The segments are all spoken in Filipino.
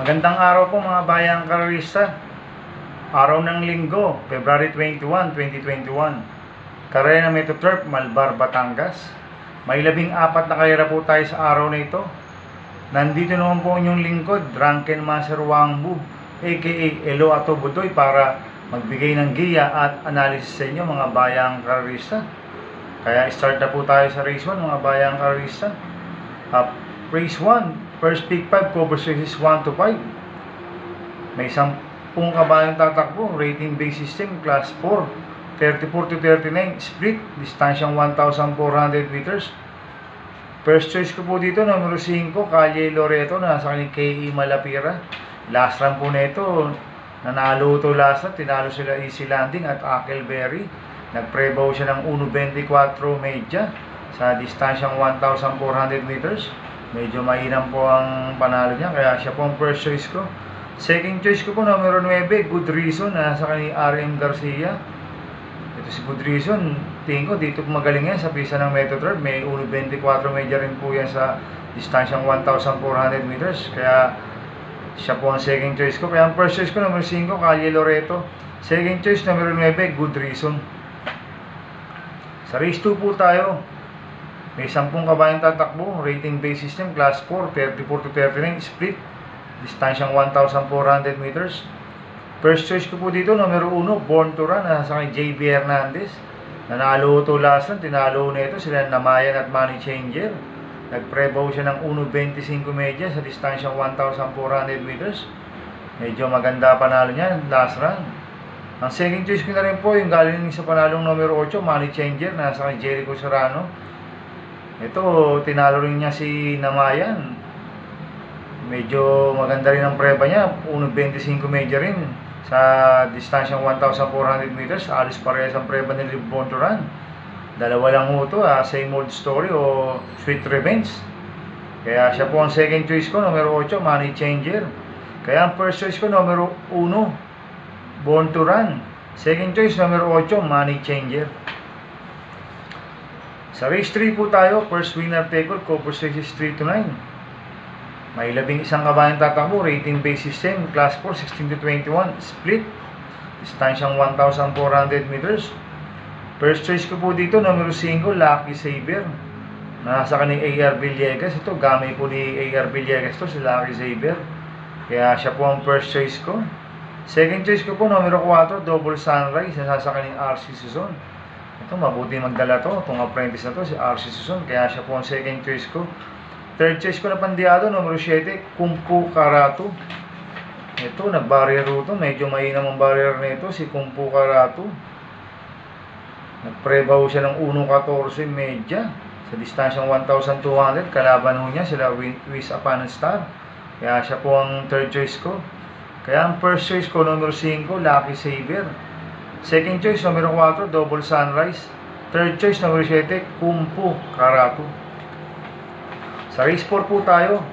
Magandang araw po mga bayang karerista. Araw ng Linggo, February 21, 2021. Karera Metro Turf, Malbar, Batangas. May 14 na karera po tayo sa araw na ito. Nandito naman po inyong lingkod, Drunken Master Wangbu, aka Elo Ato Budoy, para magbigay ng giya at analysis sa inyo mga bayang karerista. Kaya start na po tayo sa race 1 mga bayang karerista. Race 1, first pick 5, cover races 1 to 5. May 10 kabayang tatakbo, rating base system, class 4, 34 to 39, split, distansyang 1,400 meters. First choice ko po dito, numero 5, Calle Loreto, nasa kanyang K.E. Malapira. Last run po nito, nanalo ito last run, tinalo sila Easy Landing at Akelberry. Nagprebaw siya ng 1.24 media sa distansyang 1,400 meters. Medyo mainam po ang panalo niya, kaya siya po ang first choice ko. Second choice ko po, numero 9, Good Reason, nasa kanyang RM Garcia. Ito si Good Reason, tingin ko dito magaling yan sa pista ng Metro Turf. May 1.24 media rin po yan sa distansyang 1,400 meters. Kaya siya po ang second choice ko. Kaya ang first choice ko, numero 5, Calle Loreto. Second choice, numero 9, Good Reason. Sa race 2 po tayo. May 10 kabayang tatakbo, rating base system, class 4, 34 to 39, split, distansyang 1,400 meters. First choice ko po dito, numero 1, Born to Run, nasa kay JB Hernandez. Nanalo ito last run, tinalo na ito sila Namayan at Money Changer. Nagprebaw siya ng 1.25 media sa distansyang 1,400 meters. Medyo maganda panalo niya last run. Ang second choice ko na rin po, yung galing sa panalong numero 8, Money Changer, nasa kay Jericho Serrano. Ito, tinalo rin niya si Namayan. Medyo maganda rin ang preba niya. 1.25 media rin sa distansyang 1,400 meters. Alis parehas ang preba ni Born to Run. Dalawa lang ito, same old story o sweet revenge. Kaya siya po ang second choice ko, numero 8, Money Changer. Kaya ang first choice ko, numero 1, Born to Run. Second choice, numero 8, Money Changer. Sa race 3 po tayo, first winner take all, cover races 3 to 9. May 11 kabayang tatakbo, rating base system, class 4, 16 to 21, split, distansyang 1,400 meters. First choice ko po dito, numero 5, Lucky Saver. Nasa kaning AR Villegas. Ito, gamay po ni AR Villegas to, si Lucky Saver. Kaya siya po ang first choice ko. Second choice ko po, numero 4, Double Sunrise, nasa kaning RC Suson. Ito, mabuti magdala to, itong apprentice na to, si RC Suson. Kaya siya po ang second choice ko. Third choice ko na pandiado, numero 7, Kumpu Karato. Ito, nag-barrier ito. Medyo mainam ang barrier na ito, si Kumpu Karato. Nagprebaw siya ng 1.14 media sa distansyang 1,200. Kalaban ho niya sila Wiz Apan Star. Kaya siya po ang third choice ko. Kaya ang first choice ko, numero 5, Lucky Saver. Second choice, numero 4, Double Sunrise. Third choice, numero 7, Kumpu Karato. Sa race 4 po tayo.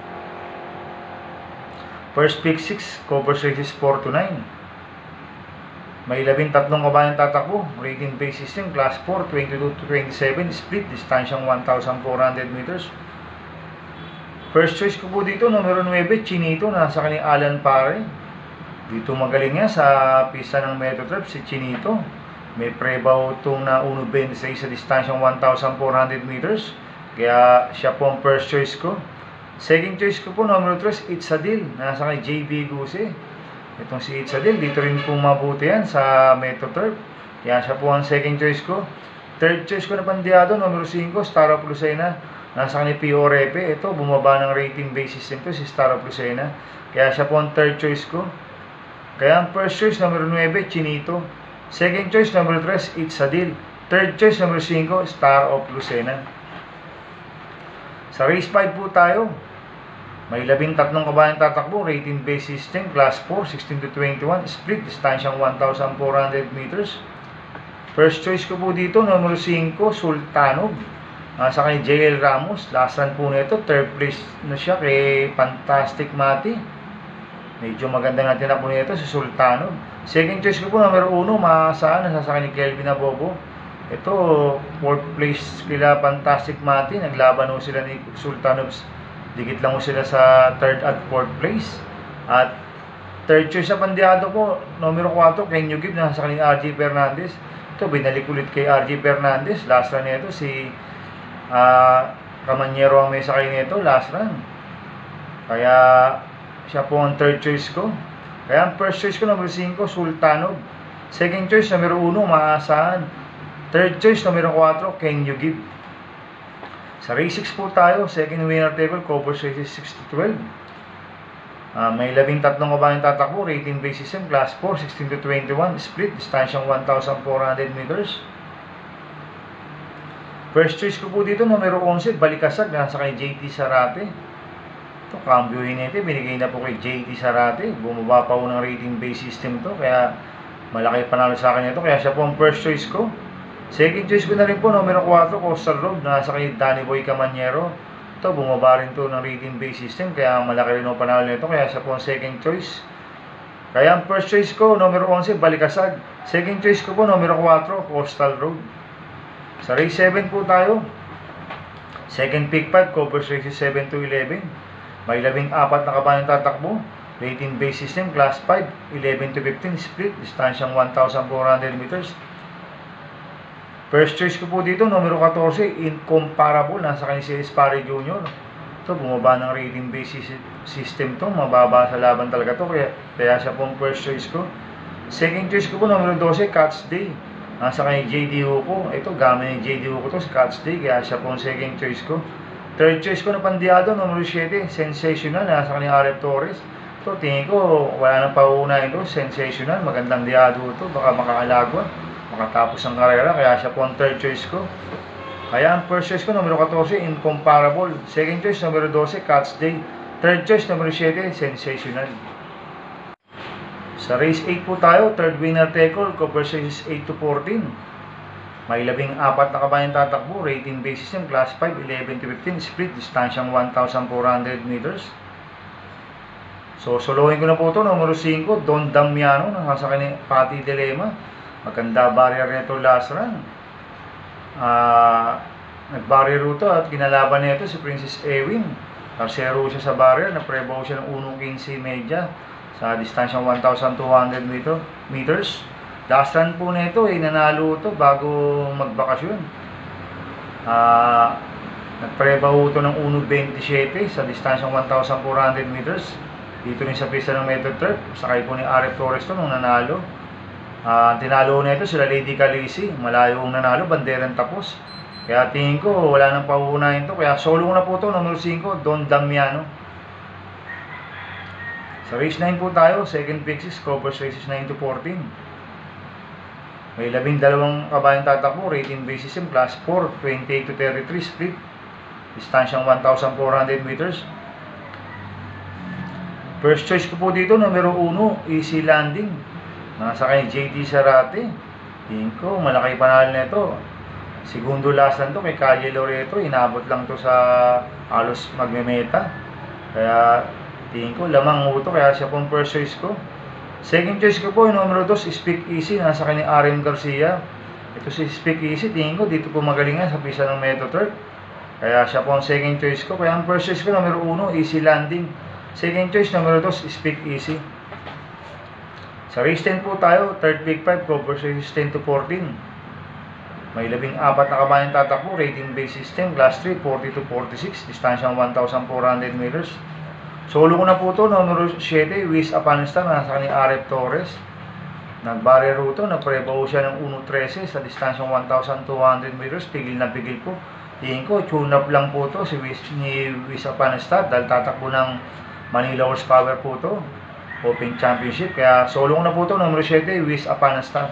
First pick 6, cover races 4 to 9. May 13 kabayang tatakbo, rating base system, class 4, 22 to 27, split, distansyang 1,400 meters. First choice ko po dito, numero 9, Chinito, nasa kanyang Alan Pare. Dito magaling nga sa pista ng Metro Turf si Chinito. May prebaw itong na 1.26 sa distansyang 1,400 meters. Kaya siya po ang first choice ko. Second choice ko po, numero 3, Itsadil, nasa kay JB Guse. Itong si Itsadil, dito rin po mabuti yan sa Metro Turf. Kaya siya po ang second choice ko. Third choice ko na pandiado, numero 5, Star of Lucena, nasa kay Pio Repe. Ito, bumaba ng rating base system to si Star of Lucena. Kaya siya po ang third choice ko. Kaya ang first choice, numero 9, Chinito. Second choice, numero 3, Itsadil. Third choice, numero 5, Star of Lucena. Sa race 5 po tayo. May 13 kabayang tatakbo, rating base system, class 4, 16 to 21, split, distansyang 1,400 meters. First choice ko po dito, numero 5, Sultanov. Sa kay JL Ramos. Last run po nito, third place na siya kay Fantastic Mati. Medyo maganda natin na po nito si Sultanov. Second choice ko po, numero 1, maasahan, nasasakay ni Kelvin Abobo. Ito, fourth place kila Fantastic Mati. Naglaban ho sila ni Sultanov. Dikit lang ho sila sa third at fourth place. At third choice sa pandiado po, numero 4, Kenyo Gibb, nasa kanyang RJ Fernandez. Ito, binalik ulit kay RJ Fernandez. Last run nito, si Camanyero ang may sakay nito, last run. Kaya, siya po ang third choice ko. Kaya ang first choice ko, numero 5, Sultanov. Second choice, numero 1, Maasahan. Third choice, numero 4, Kenyo Gibb. Sa race 6 po tayo, second winner table, Cobos races 6-12. May 13 kabayong tatakbo, rating base system, class 4, 16-21, split, distansyang 1,400 meters. First choice ko po dito, numero 11, Balikasag, nasa kay JT Sarate. Ito, cambiohin nito, binigay na po kay JT Sarate. Bumaba pa po ng rating base system to, kaya malaki panalo sa akin ito, kaya siya po ang first choice ko. Second choice ko na rin po, numero 4, Coastal Road, nasa kay Danny Boy Camanyero. Ito, bumaba rin to ng rating base system, kaya malaki rin ang panalo nito, kaya siya po ang second choice. Kaya ang first choice ko, numero 11, Balikasag. Second choice ko po, numero 4, Coastal Road. Sa race 7 po tayo. Second pick 5, Cobos races 7-11. May 14 na kabayong tatakbo. Rating base system, class 5, 11-15, split, distansyang 1,400 meters. First choice ko po dito, numero 14, Incomparable, nasa kanya si Espare Jr. Ito, bumaba ng rating base system to, mababa sa laban talaga to, kaya siya pong first choice ko. Second choice ko po, numero 12, Catch Day, nasa kanya JD Huko. Ito, gamit ni JD Huko to, Catch Day, kaya siya pong second choice ko. Third choice ko na pandiado, numero 7, Sensational, nasa kanya RF Torres. Ito, tingin ko, wala nang pauunahin to, Sensational, magandang diado to, baka makakalagwa, makatapos ang karera, kaya siya po ang third choice ko. Kaya ang first choice ko, numero 14, Incomparable. Second choice, numero 12, Catch Day. Third choice, numero 7, Sensational. Sa race 8 po tayo, third winner take all, Cobos races 8-14. May 14 na kabayang tatakbo, rating base system, class 5, 11-15, split, distansyang 1,400 meters. So, solohin ko na po ito, numero 5, Don Damiano, nasa kanya Pati Dilema. Maganda barrier nito last run. Nag-barrier ito at kinalaban nito si Princess Ewing. Tarsero siya sa barrier, naprebaw siya ng 1.15 media sa distansyang 1,200 meters. Last run po nito, nanalo ito bago magbakasyon. Nagprebaw ito ng 1.27 sa distansyang 1,400 meters. Dito rin sa pista ng Method Turf. Sakay po ni RF Torres ito nung nanalo. Tinalo na ito sila Lady Calisi, malayo ang nanalo, banderang tapos. Kaya tingin ko wala nang pauunahin to, kaya solo ko na po ito, numero 5, Don Damiano. Sa race 9 po tayo, second pick 6, Cobos races 9-14. May 12 kabayang tatakbo, rating base system, class 4, 28-33, split, distansyang 1,400 meters. First choice ko po dito, numero 1, Easy Landing, nasa kay JT Sarate. Tingin ko malaki panalo na ito. Segundo last to kay Calle Loreto, inabot lang to sa halos magmemeta. Kaya tingin ko lamang mo to, kaya siya pong first choice ko. Second choice ko po yung numero 2, Speak Easy, nasa kanya RM Garcia. Ito si Speak Easy, tingin ko dito po magalingan sa pista ng Metro Turf. Kaya siya po ang second choice ko. Kaya ang first choice ko, numero 1, Easy Landing. Second choice, numero 2, Speak Easy. Sa race 10 po tayo, third pick 5, Cobos races 10-14. May 14 na kabayang tatakbo, rating base system, class 3, 40-46, distansyang 1,400 meters. Solo ko na po ito, numero 7, Wiz Apanistan, nasa kanya RF Torres. Nag-barrier ito, naprebaw siya ng 1.13 sa distansyang 1,200 meters, pigil na pigil po. Tingin ko, tune-up lang po ito si Wiz Apanistan dahil tatakbo ng Manila Horsepower po ito. Open Championship, kaya solo ko na po ito, numero 7, Wiz Apanistan.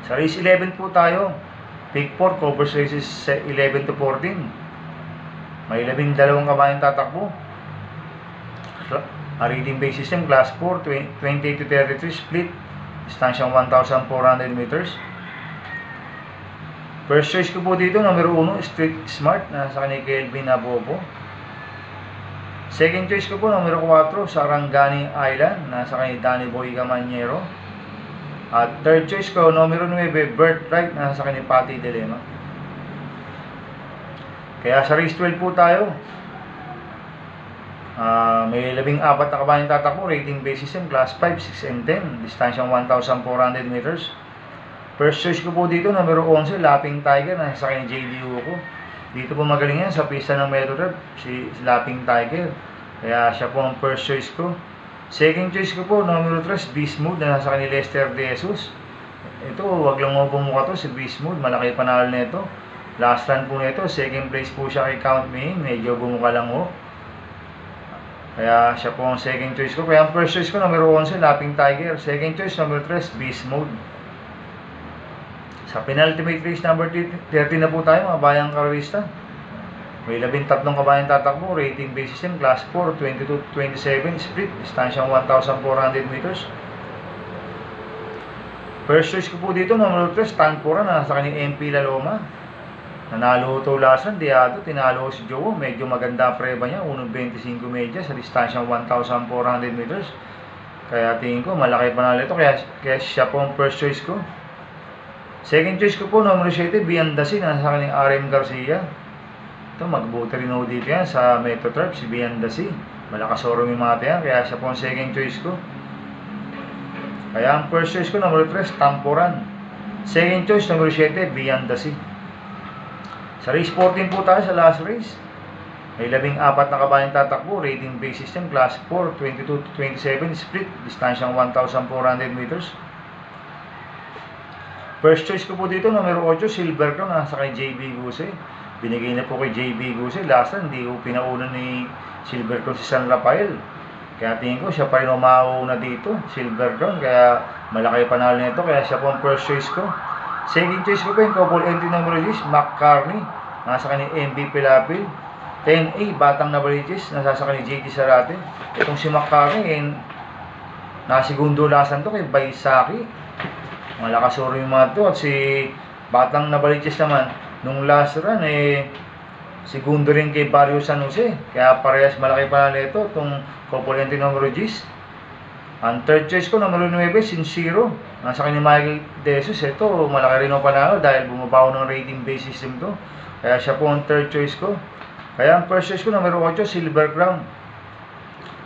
Sa race 11 po tayo, pick 4, Cobos races 11-14. May 12 kabayang tatakbo. Reading base system, class 4, 28-33, split, distansyang 1,400 meters. First choice ko po dito, numero 1, Street Smart, nasa kanya Kelvin Abobo. Second choice ko po, numero 4, Sarangani Island, nasa kanya Danny Boy Camanyero. At third choice ko, numero 9, Birthright, nasa kanya Pati Dilema. Kaya sa race 12 po tayo. May 14 na kabayang tatakbo, rating base system, class 5, 6 and 10, distansyang 1,400 meters. First choice ko po dito, numero 11, Lapping Tiger, nasa kanya JDU ko. Dito po magaling yan sa pista ng Metroturf, si Lapping Tiger. Kaya siya po ang first choice ko. Second choice ko po, numero 3, Beast Mode, na nasa kanya Lester De Jesus. Ito, wag lang mo bumuka to, si Beast Mode, malaki panalo na ito. Last run po nito, second place po siya kay Count Me, medyo bumuka lang ho. Kaya siya po ang second choice ko. Kaya ang first choice ko, numero 11, Lapping Tiger. Second choice, numero 3, Beast Mode. Sa penultimate race number 13 na po tayo, mga bayang karista. May 13 kabayang tatakbo, rating base system, class 4, 22-27, split, distansyang 1,400 meters. First choice ko po dito, numero 3, Stanpora, na nasa kanyang MP La Loma. Nanalo ito last run, Diado, tinalo si Joe, medyo maganda ang preba niya, 1.25 medya sa distansyang 1,400 meters. Kaya tingin ko, malaki panalo ito, kaya siya po ang first choice ko. Second choice ko po, numero 7, Biandasi, na nasa kanyang RM Garcia. Ito, magbuti rin ho dito yan sa Metroturf, si Biandasi. Malakas oro yung mga yan, kaya siya po ang second choice ko. Kaya ang first choice ko, numero 3, Tamporan. Second choice, numero 7, Biandasi. Sa race 14 po tayo sa last race. May 14 na kabayang tatakbo, rating base system, class 4, 22-27, split, distansyang 1,400 meters. First choice ko po dito, numero 8, Silver Crown, nasa kay JB Guse. Binigay na po kay JB Guse. Last time, hindi ko pinauna ni Silver Crown si San Rafael. Kaya tingin ko, siya pa rin umauna dito, Silver Crown. Kaya malaki panalo nito, kaya siya po ang first choice ko. Second choice ko po yung couple entry number 6, McCartney. Nasa kanya MVP Lapil. 10A, Batang Navaliches. Nasa kanya JT Sarate. Itong si McCartney, nasigundo lasan to kay Baisaki. Malakas oro yung mga to. At si Batang Navaliches naman, nung last run, segundo rin kay Barrio San Jose. Kaya parehas malaki pa na ito, itong couple entry number 10. Ang third choice ko, numero 9, Sincero. Nasa kanya Michael De Jesus. Ito, malaki rin ang panalo dahil bumabaw ng rating base system to. Kaya siya po ang third choice ko. Kaya ang first choice ko, numero 8, Silver Crown.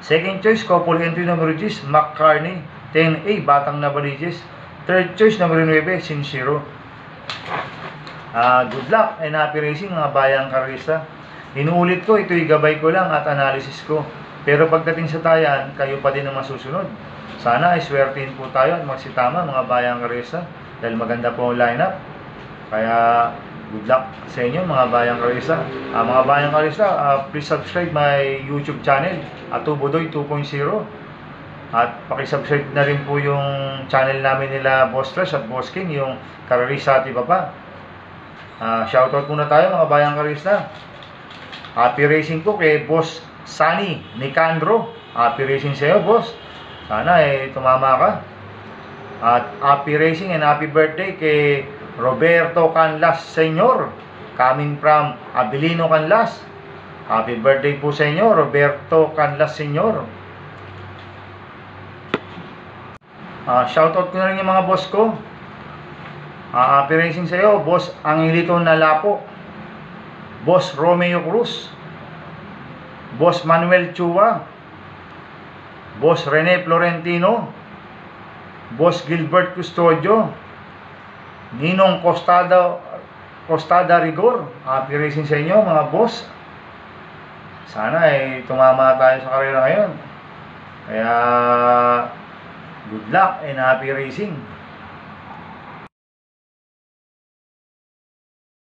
Second choice, couple entry numero 10, McCartney. 10A, Batang Navaliches. Third choice, numero 9, Sincero. Good luck and happy racing, mga bayang karista. Inuulit ko, ito'y gabay ko lang at analysis ko. Pero pagdating sa tayan, kayo pa din ang masusunod. Sana ay swertihin po tayo at magsitama, mga bayang karista. Dahil maganda po ang lineup. Kaya good luck sa inyo, mga bayang karista. Mga bayang karista, please subscribe my YouTube channel, Atubodoy 2.0. At pakisubscribe na rin po yung channel namin nila Boss Trash at Boss King, yung Kararisa at iba pa. Shoutout muna tayo, mga bayang karista. Happy racing po kay Boss Sunny Nicandro. Happy racing sa iyo, boss. Sana tumama ka. At happy racing and happy birthday kay Roberto Canlas Sr. Coming from Abilino, Canlas. Happy birthday po sa inyo, Roberto Canlas Sr. Shoutout ko na rin yung mga boss ko. Happy racing sa iyo, Boss Angelito Nalapo, Boss Romeo Cruz, Boss Manuel Chua, Boss Rene Florentino, Boss Gilbert Custodio, Ninong Costada Rigor. Happy racing sa inyo, mga boss. Sana tumama tayo sa karera ngayon. Kaya good luck and happy racing.